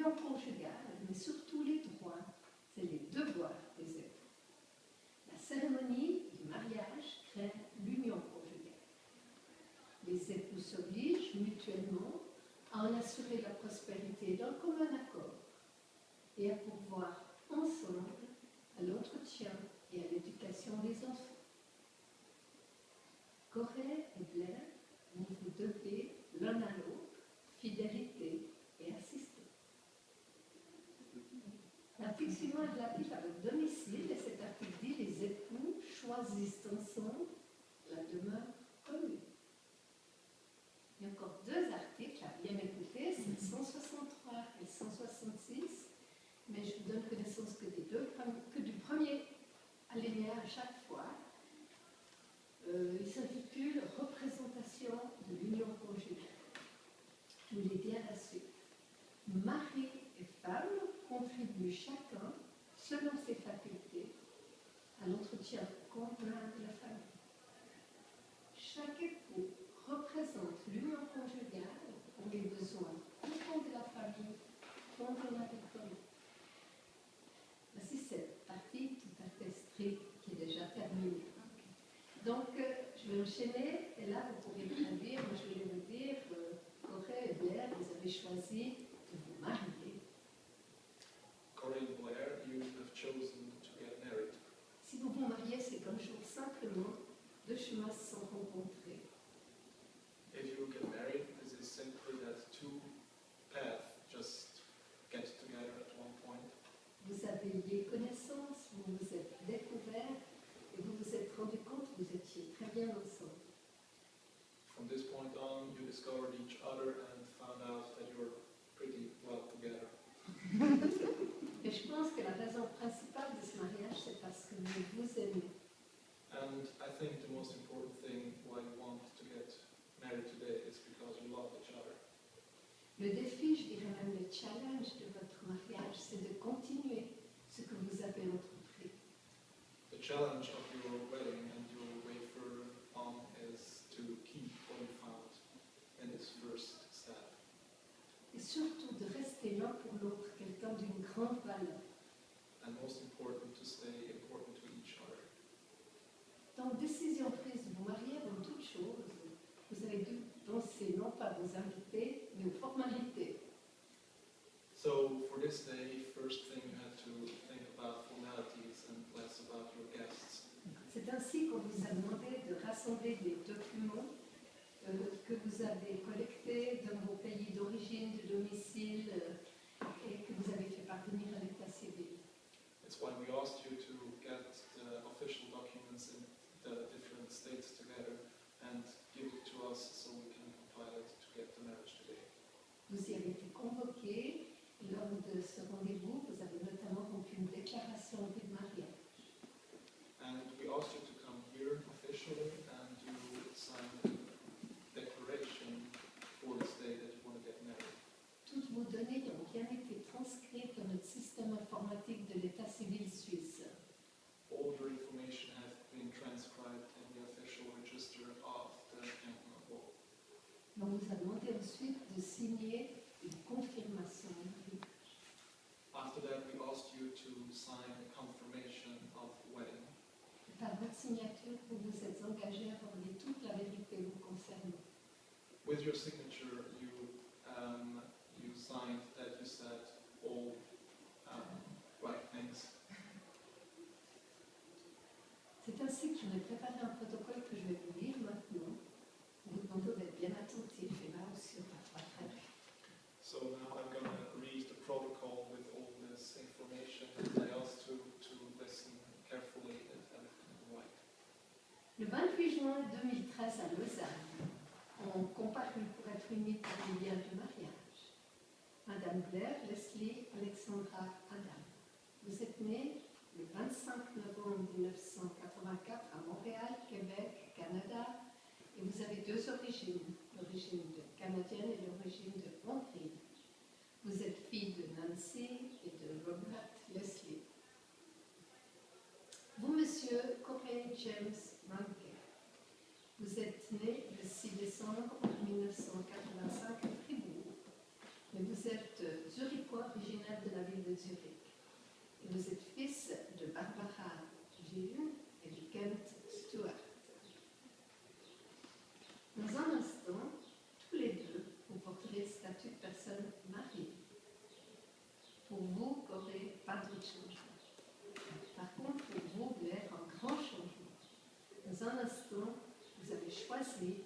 l'union conjugale, mais surtout les droits et les devoirs des époux. La cérémonie du mariage crée l'union conjugale. Les époux s'obligent mutuellement à en assurer la prospérité d'un commun accord et à pourvoir ensemble à l'entretien et à l'éducation des enfants. Corée et Blair, vous vous devez l'un à l'autre fidélité et assistance. L'article suivant est relatif à votre domicile et cet article dit les époux choisissent ensemble la demeure commune. Il y a encore deux articles à bien écouter, c'est 163 et 166, mais je vous donne connaissance que du premier alinéa à chaque fois. Il s'intitule Représentation de l'union conjugale. Je vous l'ai dit à la suite. Mari et femme contribuent chacun, selon ses facultés, à l'entretien conjoint de la famille. Chaque époux représente l'union conjugale pour les besoins profonds de la famille, dont on a déconnu. Voici cette partie tout à fait stricte qui est déjà terminée. Donc, je vais enchaîner, et là, vous pourrez traduire, moi je vais vous dire, Corée et Blair, vous avez choisi de vous marier. Corey and Blair, you have chosen to get married. Si vous vous mariez, c'est qu'un jour, simplement, deux chemins se sont rencontrés. If you get married, this is simply that two paths just get together at one point. Vous avez lié connaissance, vous vous êtes découvert, et vous vous êtes rendu compte que vous étiez très bien ensemble. From this point on, you discovered each other and found out that you were pretty well together. Et je pense que la raison principale de ce mariage, c'est parce que vous vous aimez. And I think the most important thing why you want to get married today is because you love each other. Le défi, je dirais même le challenge de votre mariage, c'est de continuer ce que vous avez entrepris. The challenge of your wedding and your way further on is to keep what you found in this first step. Et surtout de rester l'un pour l'autre quelqu'un d'une grande valeur. And most important, to stay important to each other. Donc, décision prise de vous marier avant toute chose, vous avez dû penser non pas aux invités, mais aux formalités. So for this day, first thing you had to think about formalities and less about your guests. C'est ainsi qu'on vous a demandé de rassembler des documents que vous avez collectés dans vos pays d'origine, de domicile, et que vous avez fait parvenir à l'état civil. It's why we asked you to get the official documents in the different states together and give it to us so we can compile it to get the marriage today. Vous y avez été convoqués. Lors de ce rendez-vous, vous avez notamment rompu une déclaration en vue de mariage. And we asked you to come here officially and you signed a declaration for this day that you want to get married. Toutes vos données ont bien été transcrites dans notre système informatique de l'état civil suisse. All your information has been transcribed in the official register of the Canton of Vaud. On vous a demandé ensuite de signer une confirmation de mariage. After that, we asked you to sign a confirmation of wedding. Par votre signature, vous vous êtes engagé à révéler toute la vérité vous concernant. With your signature, you signed that you said all right things. C'est ainsi que je vais préparer un protocole que je vais vous lire maintenant. Vous demandez d'être bien attentif et là aussi on va pas traduire. So now I'm going to read the protocol with all this information, and I ask to listen carefully and write. Le 28 juin 2013 à Lausanne, on comparu pour être unis par le lien du mariage. Madame Blair, Leslie, Alexandra, Adam. Vous êtes nés le 25 novembre 1984 à Montréal, Québec, Canada, et vous avez deux origines, l'origine canadienne et l'origine de Hongrie. Vous êtes fille de Nancy et de Robert Leslie. Vous, monsieur Corey James Ranke, vous êtes né le 6 décembre 1985 à Fribourg. Mais vous êtes zurichois originaire de la ville de Zurich. Et vous êtes fils de Barbara Gilles et de Kent Stewart. Dans un instant, tous les deux, vous porterez le statut de personne mariée. Pour vous, il n'y aurait pas de changement. Par contre, pour vous, il y a un grand changement. Dans un instant, vous avez choisi